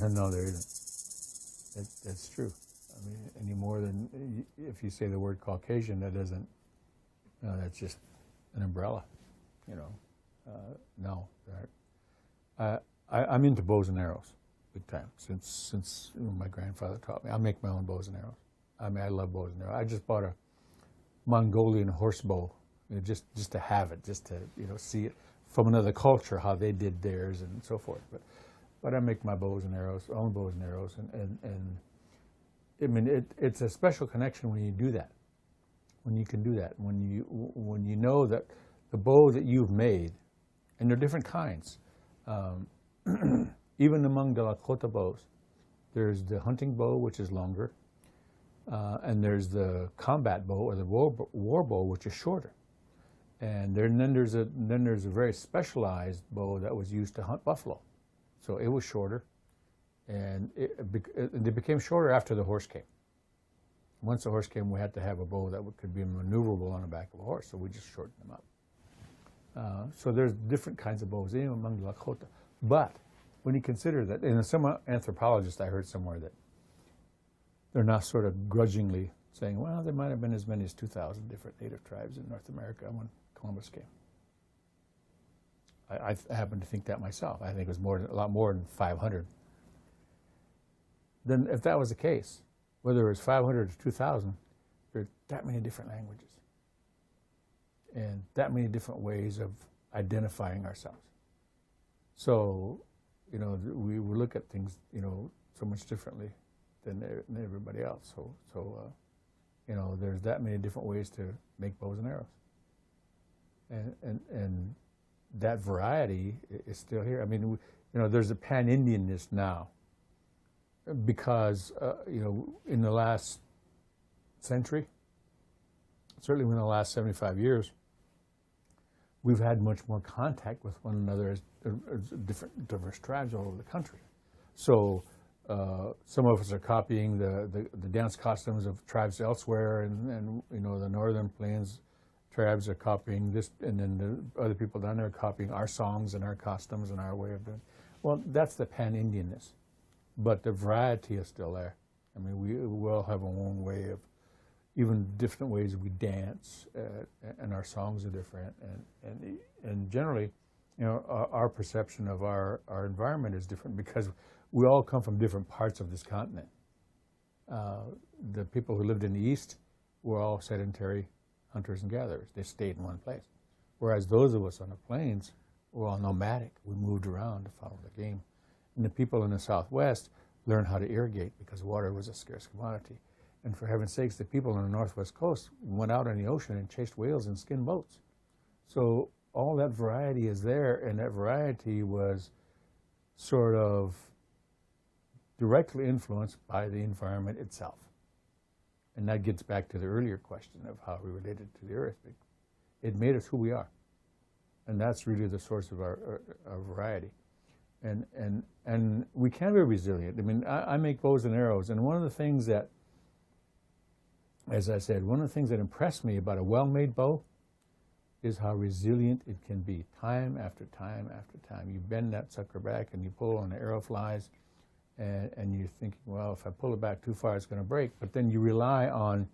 No, there isn't. That's true. I mean, any more than if you say the word Caucasian, that doesn't. No, that's just an umbrella. You know, no. I'm into bows and arrows, big time. Since my grandfather taught me, I make my own bows and arrows. I mean, I love bows and arrows. I just bought a Mongolian horse bow, just to have it, just to see it from another culture, how they did theirs and so forth. But I make my bows and arrows, own bows and arrows, and I mean it's a special connection when you do that, when you can do that, when you know that the bow that you've made, and there are different kinds, even among the Lakota bows, there's the hunting bow, which is longer, and there's the combat bow or the war bow, which is shorter, and then there's a very specialized bow that was used to hunt buffalo. So it was shorter, and they became shorter after the horse came. Once the horse came, we had to have a bow that could be maneuverable on the back of a horse, so we just shortened them up. So there's different kinds of bows, even among the Lakota. But when you consider that, and some anthropologist I heard somewhere that they're not sort of grudgingly saying, well, there might have been as many as 2,000 different native tribes in North America when Columbus came. I happen to think that myself. I think it was a lot more than 500. Then if that was the case, whether it was 500 or 2,000, there are that many different languages and that many different ways of identifying ourselves. So, we look at things, so much differently than everybody else. So, there's that many different ways to make bows and arrows. And that variety is still here. I mean, there's a pan-Indianness now because, in the last century, certainly in the last 75 years, we've had much more contact with one another as diverse tribes all over the country. So some of us are copying the dance costumes of tribes elsewhere, and the Northern Plains tribes are copying this, and then the other people down there are copying our songs and our costumes and our way of doing it. Well, that's the pan-Indianness. But the variety is still there. I mean, we all have our own way of, even different ways we dance, and our songs are different. And generally, our perception of our environment is different because we all come from different parts of this continent. The people who lived in the East were all sedentary hunters and gatherers. They stayed in one place. Whereas those of us on the plains were all nomadic. We moved around to follow the game. And the people in the Southwest learned how to irrigate because water was a scarce commodity. And for heaven's sakes, the people on the Northwest coast went out on the ocean and chased whales in skin boats. So all that variety is there, and that variety was sort of directly influenced by the environment itself. And that gets back to the earlier question of how we related to the earth. It made us who we are. And that's really the source of our variety. And we can be resilient. I mean, I make bows and arrows, and one of the things that, as I said, one of the things that impressed me about a well-made bow is how resilient it can be, time after time after time. You bend that sucker back and you pull and the arrow flies, and you're thinking, well, if I pull it back too far, it's going to break. But then you rely on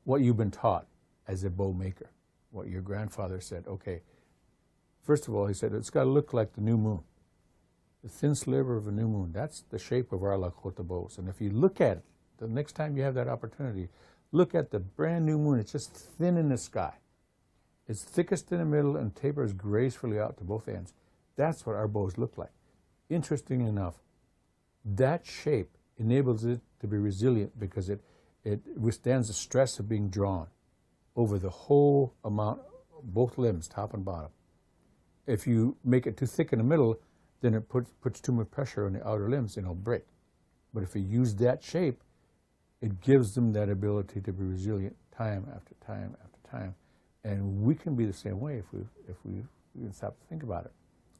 what you've been taught as a bow maker, what your grandfather said. Okay, first of all, he said, it's got to look like the new moon. The thin sliver of a new moon, that's the shape of our Lakota bows. And if you look at it, the next time you have that opportunity, look at the brand new moon. It's just thin in the sky. It's thickest in the middle and tapers gracefully out to both ends. That's what our bows look like. Interesting enough, that shape enables it to be resilient because it withstands the stress of being drawn over the whole amount, both limbs, top and bottom. If you make it too thick in the middle, then it puts too much pressure on the outer limbs and it'll break. But if you use that shape, it gives them that ability to be resilient time after time after time. And we can be the same way if we stop to think about it.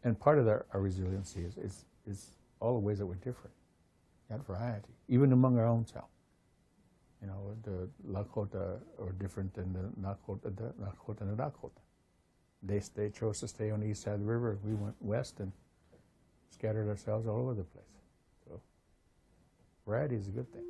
And part of our resiliency is all the ways that we're different, that variety, even among our own self. The Lakota are different than the Lakota and the Dakota. They chose to stay on the east side of the river. We went west and scattered ourselves all over the place. variety is a good thing.